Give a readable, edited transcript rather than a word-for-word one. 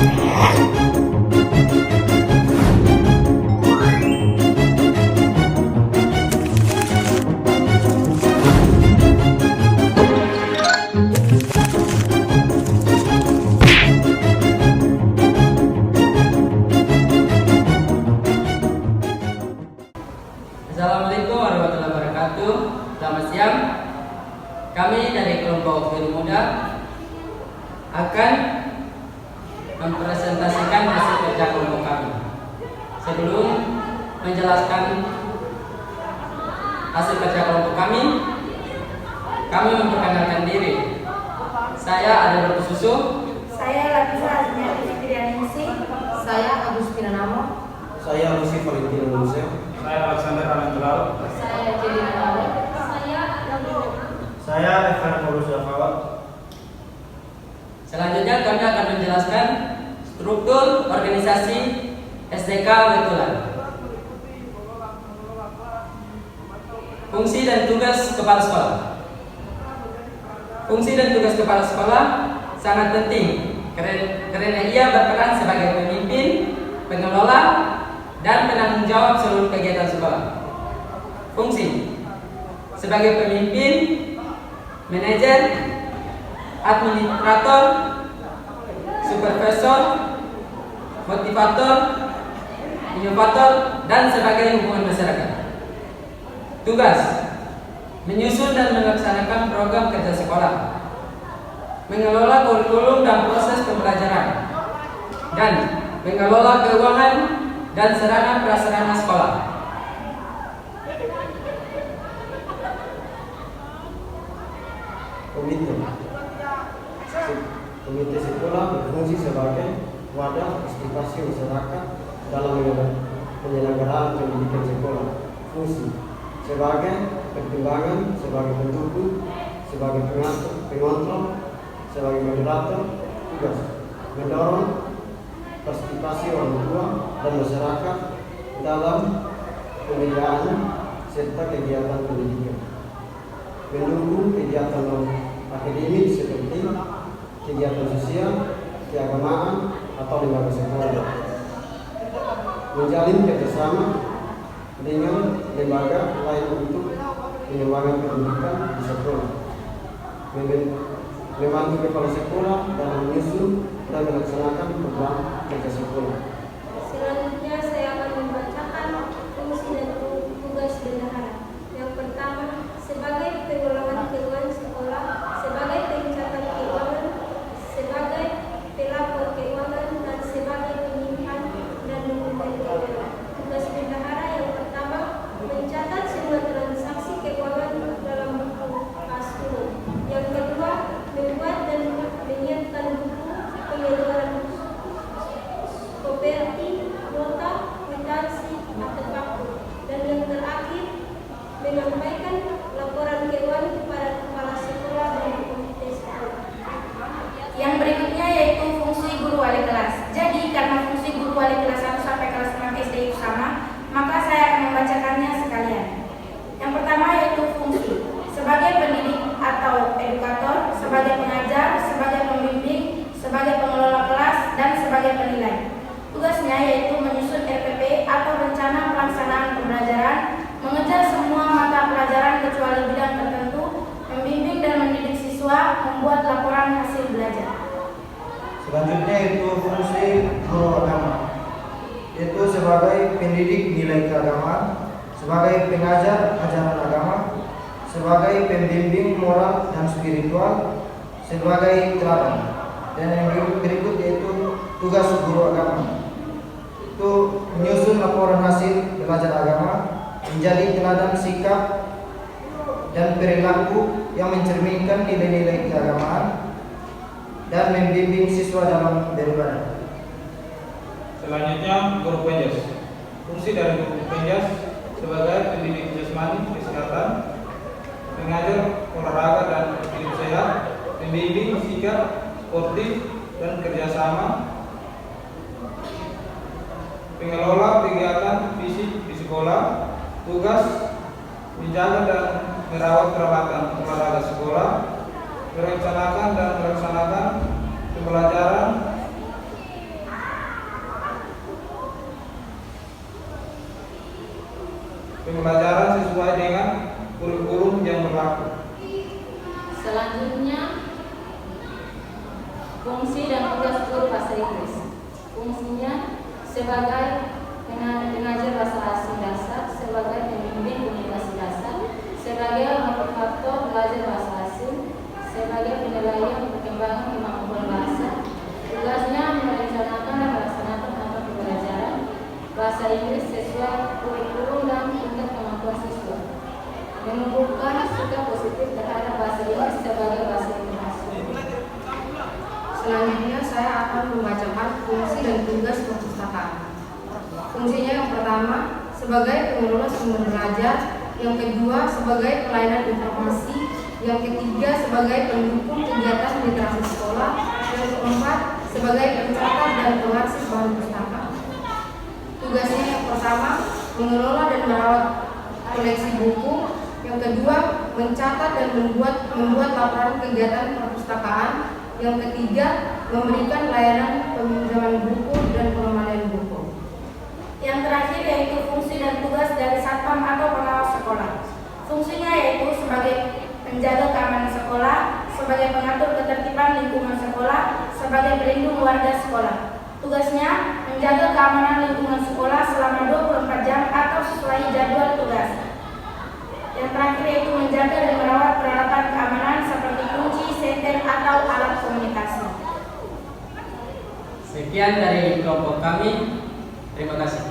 Assalamualaikum warahmatullahi wabarakatuh. Selamat siang. Kami dari kelompok Guru Muda akan mempresentasikan hasil kerja kelompok kami. Sebelum menjelaskan hasil kerja kelompok kami memperkenalkan diri. Saya Adel Susu. Saya Latifah Azmiati Fitrianingsih. Saya Agustina Namo. Saya Lucy Valentina Museo. Saya Alexander Alantelau. Saya Jelina Namo. Saya Evan Paulus Zafawat. Selanjutnya kami akan menjelaskan struktur organisasi SDK Wetulan. Fungsi dan tugas kepala sekolah. Fungsi dan tugas kepala sekolah sangat penting karena ia berperan sebagai pemimpin, pengelola, dan penanggung jawab seluruh kegiatan sekolah. Fungsi sebagai pemimpin, manajer, administrator, supervisor, motivator, inovator, dan sebagai hubungan masyarakat. Tugas menyusun dan melaksanakan program kerja sekolah, mengelola kurikulum dan proses pembelajaran, dan mengelola keuangan dan sarana prasarana sekolah. Komite sekolah berfungsi sebagai wadah partisipasi masyarakat dalam penyelenggaraan pendidikan sekolah. Fungsi sebagai pertimbangan, sebagai pendukung, sebagai pengontrol, sebagai moderator. Tugas mendorong partisipasi orang tua dan masyarakat dalam pembiayaan serta kegiatan pendidikan. Mendukung kegiatan akademik seperti kegiatan sosial, keagamaan, atau lembaga sekolah. Menjalin kerjasama dengan lembaga lain untuk pengembangan pendidikan di sekolah. Membantu kepala sekolah dalam menyusun dan melaksanakan program kerja sekolah. Selanjutnya saya akan membacakan fungsi dan tugas bendahara. Yang pertama, sebagai pengelola keuangan sekolah, sebagai pencatat keuangan, sebagai pelapor keuangan, dan sebagai penyimpan dan dokumen keuangan. Tugas bendahara yang pertama, mencatat semua transaksi keuangan dalam buku kas umum. Yang kedua, membuat dan menyiapkan buku pengeluaran kooperatif, nota, kwitansi, atau faktur. Dan yang terakhir, menyampaikan laporan keuangan kepada kepala sekolah dan komite sekolah. Yang berikutnya yaitu fungsi guru wali kelas. Jadi karena fungsi guru wali kelas 1 sampai kelas 6 SD itu sama, maka saya akan membacakannya sekalian. Yang pertama yaitu fungsi sebagai pendidik atau edukator, sebagai pengajar, sebagai pembimbing, sebagai pengelola kelas, dan sebagai penilai. Tugasnya yaitu menyusun RPP atau rencana pelaksanaan pembelajaran, mengejar semua mata pelajaran kecuali bidang tertentu, membimbing dan mendidik siswa, membuat laporan hasil belajar. Selanjutnya itu fungsi guru agama, yaitu sebagai pendidik nilai keagamaan, sebagai pengajar ajaran agama, sebagai pembimbing moral dan spiritual, sebagai teladan. Dan yang berikut yaitu tugas guru agama, itu menyusun laporan hasil belajar agama, menjadi teladan sikap dan perilaku yang mencerminkan nilai-nilai keagamaan, dan membimbing siswa dalam beribadah. Selanjutnya guru penjas. Fungsi dari guru penjas sebagai pendidik jasmani kesehatan, mengajar olahraga dan hidup sehat, membimbing sikap sportif dan kerjasama, pengelola kegiatan fisik di sekolah. Tugas menjaga dan merawat peralatan olahraga sekolah, merencanakan dan melaksanakan pembelajaran pembelajaran sesuai dengan kurikulum yang berlaku. Selanjutnya, fungsi dan tugas guru bahasa Inggris. Fungsinya sebagai pengajar bahasa asing dasar, sebagai pembimbing komunikasi dasar, sebagai motivator belajar bahasa asing, sebagai penilaian perkembangan kemampuan bahasa. Tugasnya merencanakan dan melaksanakan tahapan pembelajaran bahasa Inggris sesuai kurikulum dan tingkat kemampuan siswa. Menumbuhkan sikap positif terhadap bahasa Inggris sebagai bahasa internasional. Selanjutnya saya akan membacakan fungsi dan tugas perpustakaan. Fungsinya yang pertama sebagai pengelola sumber belajar, yang kedua sebagai pelayanan informasi, yang ketiga sebagai pendukung kegiatan literasi sekolah, yang keempat sebagai pencatat dan pengarsip bahan pustaka. Tugasnya yang pertama mengelola dan merawat koleksi buku, yang kedua mencatat dan membuat laporan kegiatan perpustakaan, yang ketiga memberikan layanan peminjaman buku dan pengembalian buku. Yang terakhir yaitu fungsi dan tugas dari satpam atau pengawas sekolah. Fungsinya yaitu sebagai penjaga keamanan sekolah, sebagai pengatur ketertiban lingkungan sekolah, sebagai pelindung warga sekolah. Tugasnya menjaga keamanan lingkungan sekolah selama 24 jam atau sesuai jadwal tugas. Yang terakhir yaitu menjaga dan merawat peralatan keamanan seperti kunci, senter, atau alat komunikasi. Sekian dari kelompok kami. Terima kasih.